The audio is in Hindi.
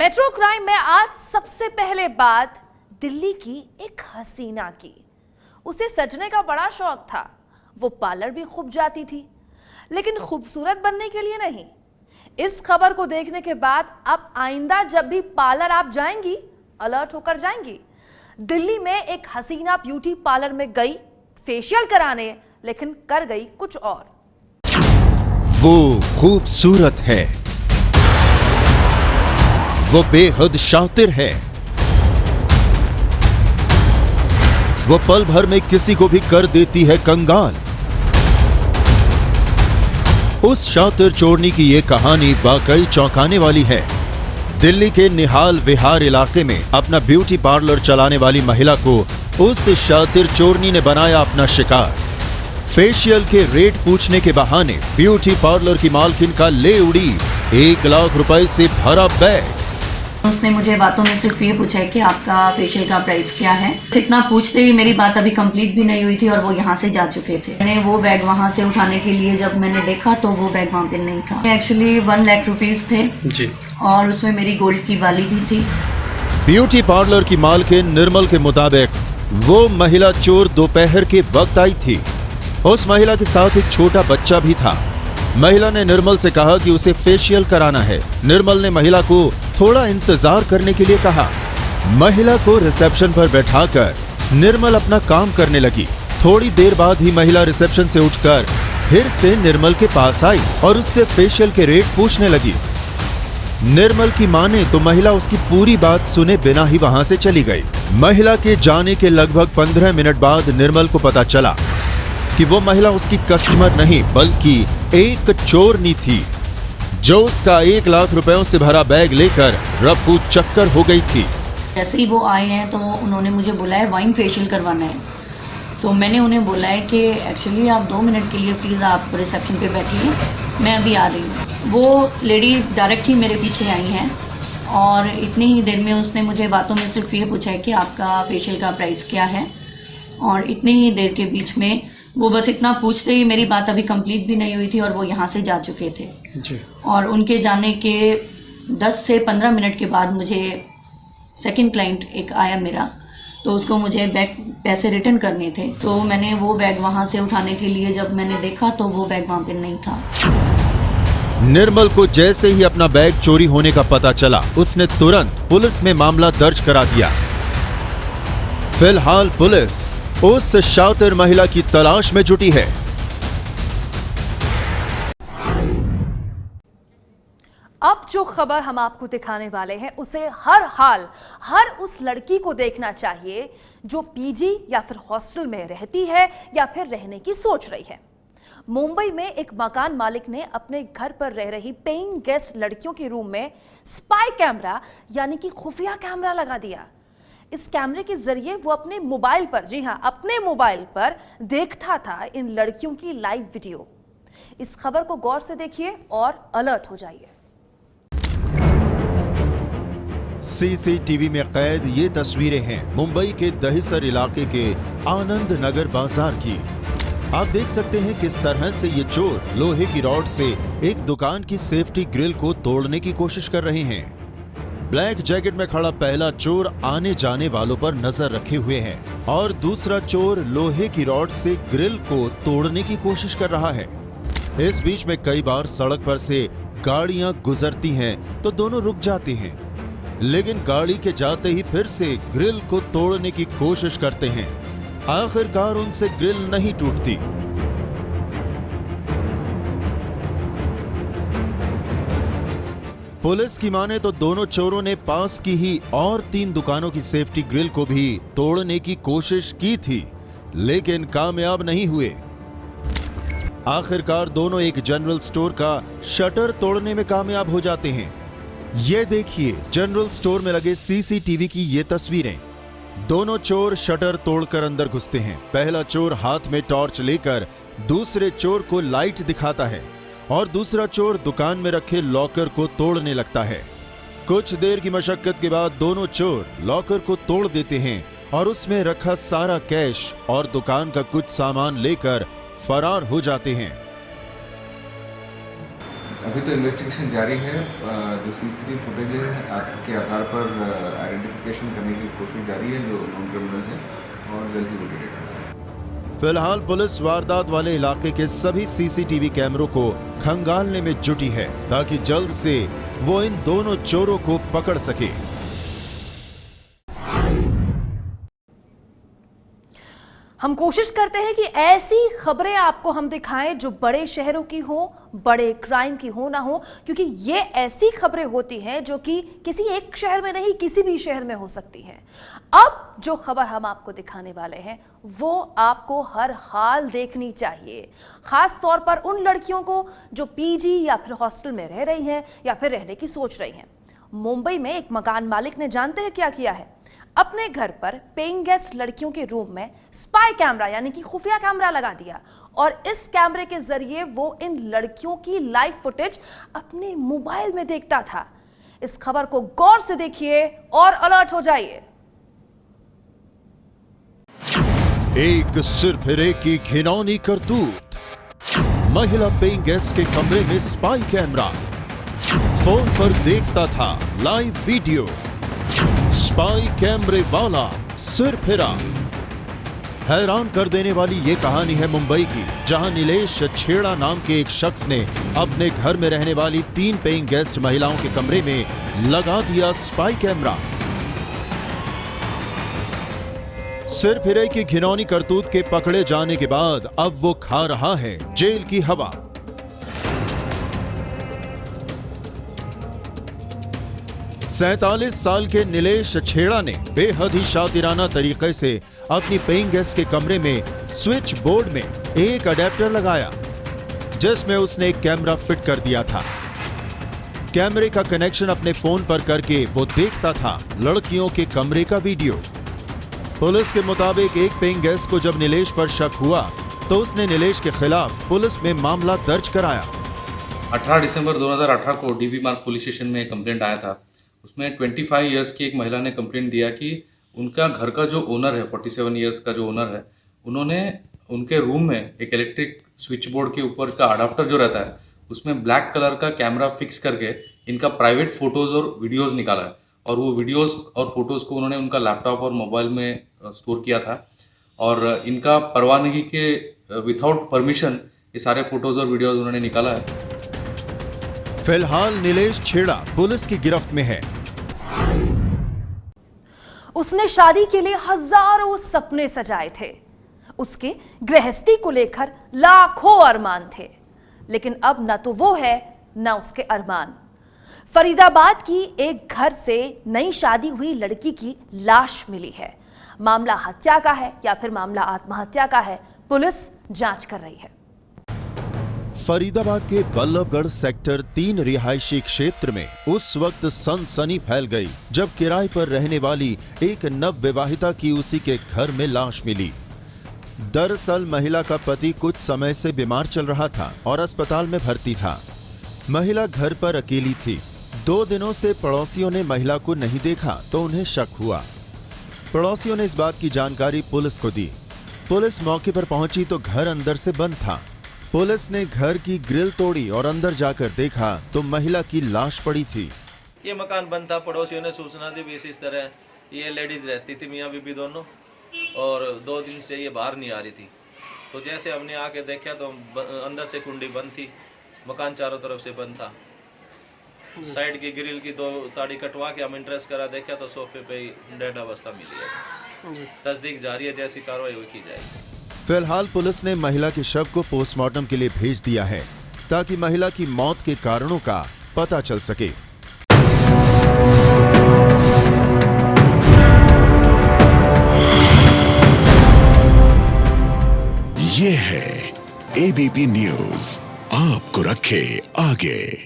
मेट्रो क्राइम में आज सबसे पहले बात दिल्ली की एक हसीना की। उसे सजने का बड़ा शौक था। वो पार्लर भी खूब जाती थी, लेकिन खूबसूरत बनने के लिए नहीं। इस खबर को देखने के बाद अब आइंदा जब भी पार्लर आप जाएंगी, अलर्ट होकर जाएंगी। दिल्ली में एक हसीना ब्यूटी पार्लर में गई फेशियल कराने, लेकिन कर गई कुछ और। वो खूबसूरत है, वो बेहद शातिर है, वो पल भर में किसी को भी कर देती है कंगाल। उस शातिर चोरनी की ये कहानी वाकई चौंकाने वाली है। दिल्ली के निहाल विहार इलाके में अपना ब्यूटी पार्लर चलाने वाली महिला को उस शातिर चोरनी ने बनाया अपना शिकार। फेशियल के रेट पूछने के बहाने ब्यूटी पार्लर की मालकिन का ले उड़ी 1 लाख रुपए से भरा बैग। उसने मुझे बातों में सिर्फ ये पूछा है कि आपका फेशियल का प्राइस क्या है। इतना पूछते ही मेरी बात अभी कंप्लीट भी नहीं हुई थी और वो यहाँ से जा चुके थे। मैंने वो बैग वहाँ से उठाने के लिए जब मैंने देखा तो वो बैग वहाँ पे नहीं था। एक्चुअली 1 लाख रुपीस थे जी, और उसमें मेरी गोल्ड की वाली भी थी। ब्यूटी पार्लर की मालकिन निर्मल के मुताबिक वो महिला चोर दोपहर के वक्त आई थी। उस महिला के साथ एक छोटा बच्चा भी था। महिला ने निर्मल से कहा कि उसे फेशियल कराना है। निर्मल ने महिला को थोड़ा इंतजार करने के लिए कहा। महिला को रिसेप्शन पर बैठाकर निर्मल अपना काम करने लगी। थोड़ी देर बाद ही महिला रिसेप्शन से उठकर फिर से निर्मल के पास आई और उससे फेशियल के रेट पूछने लगी। निर्मल की माने तो महिला उसकी पूरी बात सुने बिना ही वहां से चली गई। महिला के जाने के लगभग 15 मिनट बाद निर्मल को पता चला कि वो महिला उसकी कस्टमर नहीं बल्कि एक चोरनी थी, जो उसका 1 लाख रुपयों से भरा बैग लेकर रफ्फू चक्कर हो गई थी। जैसे ही वो आए हैं तो उन्होंने मुझे बोला है वाइन फेशियल करवाना है। सो मैंने उन्हें बोला है कि एक्चुअली आप 2 मिनट के लिए प्लीज़ आप रिसेप्शन पे बैठिए, मैं अभी आ रही हूँ। वो लेडी डायरेक्ट ही मेरे पीछे आई हैं और इतनी ही देर में उसने मुझे बातों में सिर्फ ये पूछा है कि आपका फेशियल का प्राइस क्या है। और इतनी ही देर के बीच में वो बस इतना पूछते ही मेरी बात अभी कंप्लीट भी नहीं हुई थी और वो यहाँ से जा चुके थे जी। और उनके जाने के 10 से 15 मिनट के बाद मुझे सेकंड क्लाइंट एक आया मेरा, तो उसको मुझे बैग पैसे रिटर्न करने थे। तो मैंने वो बैग वहाँ से उठाने के लिए जब मैंने देखा तो वो बैग वहाँ पे नहीं था। निर्मल को जैसे ही अपना बैग चोरी होने का पता चला, उसने तुरंत पुलिस में मामला दर्ज करा दिया। फिलहाल पुलिस उस शातिर महिला की तलाश में जुटी है। अब जो खबर हम आपको दिखाने वाले हैं उसे हर हाल हर उस लड़की को देखना चाहिए जो पीजी या फिर हॉस्टल में रहती है या फिर रहने की सोच रही है। मुंबई में एक मकान मालिक ने अपने घर पर रह रही पेइंग गेस्ट लड़कियों के रूम में स्पाई कैमरा यानी कि खुफिया कैमरा लगा दिया। इस कैमरे के जरिए वो अपने मोबाइल पर, जी हां, अपने मोबाइल पर देखता था इन लड़कियों की लाइव वीडियो। इस खबर को गौर से देखिए और अलर्ट हो जाइए। सीसीटीवी में कैद ये तस्वीरें हैं मुंबई के दहिसर इलाके के आनंद नगर बाजार की। आप देख सकते हैं किस तरह से ये चोर लोहे की रॉड से एक दुकान की सेफ्टी ग्रिल को तोड़ने की कोशिश कर रहे हैं। ब्लैक जैकेट में खड़ा पहला चोर आने जाने वालों पर नजर रखे हुए है और दूसरा चोर लोहे की रॉड से ग्रिल को तोड़ने की कोशिश कर रहा है। इस बीच में कई बार सड़क पर से गाड़ियां गुजरती हैं तो दोनों रुक जाती हैं, लेकिन गाड़ी के जाते ही फिर से ग्रिल को तोड़ने की कोशिश करते हैं। आखिरकार उनसे ग्रिल नहीं टूटती। पुलिस की माने तो दोनों चोरों ने पास की ही और 3 दुकानों की सेफ्टी ग्रिल को भी तोड़ने की कोशिश की थी, लेकिन कामयाब नहीं हुए। आखिरकार दोनों एक जनरल स्टोर का शटर तोड़ने में कामयाब हो जाते हैं। ये देखिए जनरल स्टोर में लगे सीसीटीवी की ये तस्वीरें। दोनों चोर शटर तोड़कर अंदर घुसते हैं। पहला चोर हाथ में टॉर्च लेकर दूसरे चोर को लाइट दिखाता है और दूसरा चोर दुकान में रखे लॉकर को तोड़ने लगता है। कुछ देर की मशक्कत के बाद दोनों चोर लॉकर को तोड़ देते हैं और उसमें रखा सारा कैश और दुकान का कुछ सामान लेकर फरार हो जाते हैं। अभी तो इन्वेस्टिगेशन जारी है। जो सीसीटीवी फुटेज है के आधार पर आइडेंटिफिकेशन करने की कोशिश जारी है जो नॉन क्रिमिनल्स हैं, और जल्द ही वो डिटेक्ट होगा। फिलहाल पुलिस वारदात वाले इलाके के सभी सीसीटीवी कैमरों को खंगालने में जुटी है ताकि जल्द से वो इन दोनों चोरों को पकड़ सके। हम कोशिश करते हैं कि ऐसी खबरें आपको हम दिखाएं जो बड़े शहरों की हो, बड़े क्राइम की हो ना हो, क्योंकि ये ऐसी खबरें होती हैं जो कि किसी एक शहर में नहीं किसी भी शहर में हो सकती हैं। अब जो खबर हम आपको दिखाने वाले हैं वो आपको हर हाल देखनी चाहिए, खास तौर पर उन लड़कियों को जो पीजी या फिर हॉस्टल में रह रही हैं या फिर रहने की सोच रही हैं। मुंबई में एक मकान मालिक ने जानते हैं क्या किया है? अपने घर पर पेइंग गेस्ट लड़कियों के रूम में स्पाई कैमरा यानी कि खुफिया कैमरा लगा दिया और इस कैमरे के जरिए वो इन लड़कियों की लाइव फुटेज अपने मोबाइल में देखता था। इस खबर को गौर से देखिए और अलर्ट हो जाइए। एक सिरफिरे की घिनौनी करतूत। महिला पेइंग गेस्ट के कमरे में स्पाई कैमरा, फोन पर देखता था लाइव वीडियो। स्पाई कैमरे वाला सिरफिरा। हैरान कर देने वाली ये कहानी है मुंबई की, जहां नीलेश छेड़ा नाम के एक शख्स ने अपने घर में रहने वाली 3 पेइंग गेस्ट महिलाओं के कमरे में लगा दिया स्पाई कैमरा। सिरफिरे की घिनौनी करतूत के पकड़े जाने के बाद अब वो खा रहा है जेल की हवा। सैंतालीस साल के नीलेश छेड़ा ने बेहद ही शातिराना तरीके से अपनी पेइंग गेस्ट के कमरे में स्विच बोर्ड में एक अडेप्टर लगाया जिसमें उसने एक कैमरा फिट कर दिया था। कैमरे का कनेक्शन अपने फोन पर करके वो देखता था लड़कियों के कमरे का वीडियो। पुलिस के मुताबिक एक पेइंग गेस्ट को जब नीलेश पर शक हुआ तो उसने नीलेश के खिलाफ पुलिस में मामला दर्ज कराया। 18 दिसंबर 2018 को डीबी मार्ग पुलिस स्टेशन में कंप्लेंट आया था। उसमें 25 इयर्स की एक महिला ने कंप्लेंट दिया कि उनका घर का जो ओनर है, 47 इयर्स का जो ओनर है, उन्होंने उनके रूम में एक इलेक्ट्रिक स्विच बोर्ड के ऊपर का अडाप्टर जो रहता है उसमें ब्लैक कलर का कैमरा फिक्स करके इनका प्राइवेट फोटोज और वीडियोस निकाला है, और वो वीडियोस और फोटोज को उन्होंने उनका लैपटॉप और मोबाइल में स्टोर किया था, और इनका परवानगी के विदाउट परमिशन ये सारे फोटोज और वीडियोज उन्होंने निकाला है। फिलहाल नीलेश छेड़ा पुलिस की गिरफ्त में है। उसने शादी के लिए हजारों सपने सजाए थे, उसके गृहस्थी को लेकर लाखों अरमान थे, लेकिन अब न तो वो है न उसके अरमान। फरीदाबाद की एक घर से नई शादी हुई लड़की की लाश मिली है। मामला हत्या का है या फिर मामला आत्महत्या का है, पुलिस जांच कर रही है। फरीदाबाद के बल्लभगढ़ सेक्टर 3 रिहायशी क्षेत्र में उस वक्त सनसनी फैल गई जब किराए पर रहने वाली एक नवविवाहिता की उसी के घर में लाश मिली। दरअसल महिला का पति कुछ समय से बीमार चल रहा था और अस्पताल में भर्ती था। महिला घर पर अकेली थी। 2 दिनों से पड़ोसियों ने महिला को नहीं देखा तो उन्हें शक हुआ। पड़ोसियों ने इस बात की जानकारी पुलिस को दी। पुलिस मौके पर पहुंची तो घर अंदर से बंद था। पुलिस ने घर की ग्रिल तोड़ी और अंदर जाकर देखा तो महिला की लाश पड़ी थी। ये मकान बंद था। पड़ोसियों ने सूचना दी भी इस तरह ये लेडीज रहती थी, मियाँ बीबी दोनों, और 2 दिन से ये बाहर नहीं आ रही थी। तो जैसे हमने आके देखा तो अंदर से कुंडी बंद थी, मकान चारों तरफ से बंद था। साइड की ग्रिल की 2 ताड़ी कटवा के हम इंट्रेस्ट करा देखा तो सोफे पे डेड अवस्था मिली है। तस्दीक जारी है, जैसी कार्रवाई हुई की जाएगी। फिलहाल पुलिस ने महिला के शव को पोस्टमार्टम के लिए भेज दिया है ताकि महिला की मौत के कारणों का पता चल सके। ये है एबीपी न्यूज़, आपको रखे आगे।